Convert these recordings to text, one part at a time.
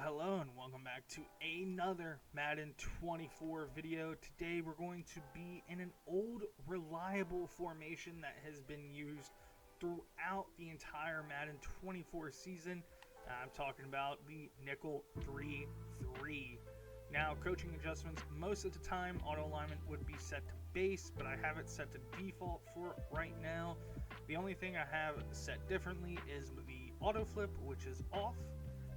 Hello, and welcome back to another Madden 24 video. Today we're going to be in an old, reliable formation that has been used throughout the entire Madden 24 season. I'm talking about the nickel 3-3. Now, coaching adjustments, most of the time auto alignment would be set to base, but I have it set to default for right now. The only thing I have set differently is the auto flip, which is off.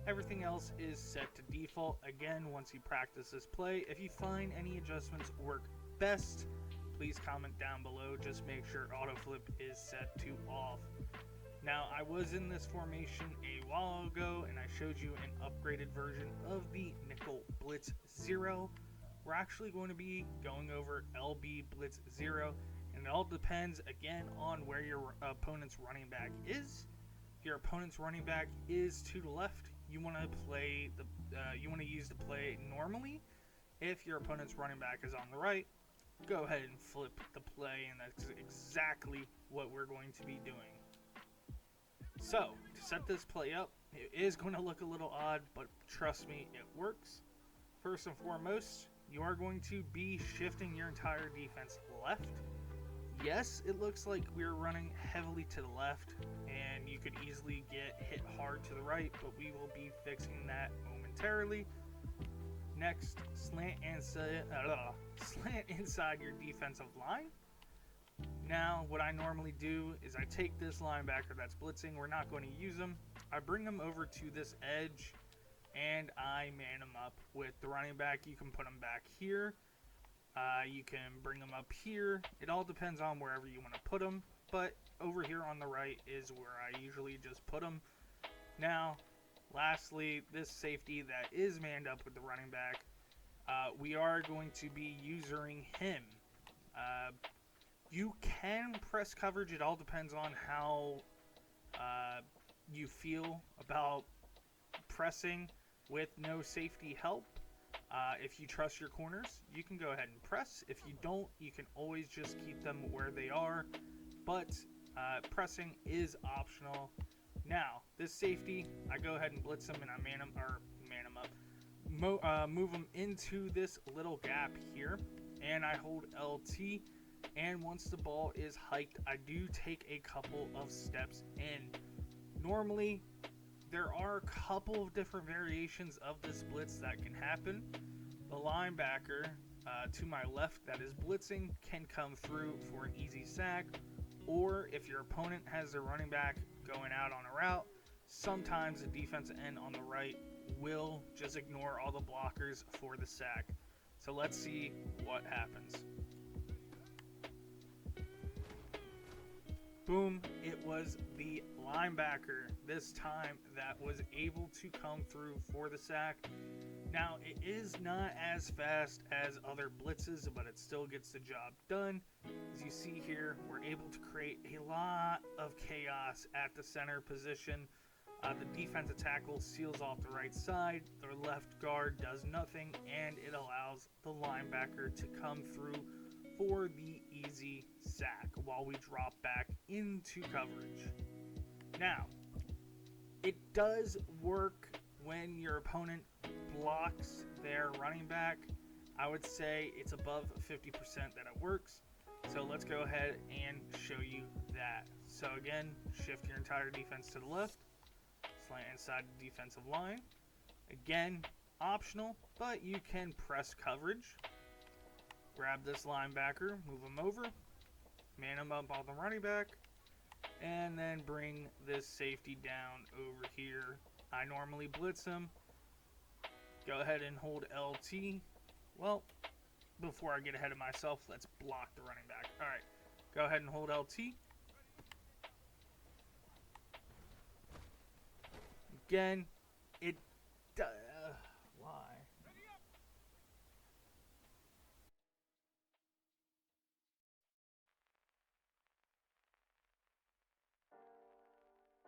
Everything else is set to default. Again, once you practice this play, if you find any adjustments work best, please comment down below. Just make sure auto flip is set to off. Now, I was in this formation a while ago and I showed you an upgraded version of the nickel blitz 0. We're actually going to be going over LB Blitz 0, and it all depends again on where your opponent's running back is. If your opponent's running back is to the left, you want to play use the play normally. If your opponent's running back is on the right, go ahead and flip the play, and that's exactly what we're going to be doing. So, to set this play up, it is going to look a little odd, but trust me, it works. First and foremost, you are going to be shifting your entire defense left. Yes, it looks like we're running heavily to the left, and you could easily get hit hard to the right, but we will be fixing that momentarily. Next, slant inside your defensive line. Now, what I normally do is I take this linebacker that's blitzing. We're not going to use him. I bring him over to this edge, and I man him up with the running back. You can put him back here. You can bring them up here. It all depends on wherever you want to put them, but over here on the right is where I usually just put them. Now, lastly, this safety that is manned up with the running back, we are going to be using him. You can press coverage. It all depends on how you feel about pressing with no safety help. If you trust your corners, you can go ahead and press. If you don't, you can always just keep them where they are. But pressing is optional. Now, this safety, I go ahead and blitz him and I man him up. Move him into this little gap here, and I hold LT. And once the ball is hiked, I do take a couple of steps in. Normally, there are a couple of different variations of this blitz that can happen. The linebacker to my left that is blitzing can come through for an easy sack, or if your opponent has their running back going out on a route, sometimes the defensive end on the right will just ignore all the blockers for the sack. So let's see what happens. Boom, it was the linebacker this time that was able to come through for the sack. Now, it is not as fast as other blitzes, but it still gets the job done. As you see here, we're able to create a lot of chaos at the center position. The defensive tackle seals off the right side, the left guard does nothing, and it allows the linebacker to come through for the easy sack while we drop back into coverage. Now, it does work when your opponent blocks their running back. I would say it's above 50% that it works. So let's go ahead and show you that. So again, shift your entire defense to the left, slant inside the defensive line. Again, optional, but you can press coverage. Grab this linebacker, move him over, man him up on the running back, and then bring this safety down over here. I normally blitz him. Go ahead and hold LT. Well, before I get ahead of myself, let's block the running back. All right, go ahead and hold LT. Again,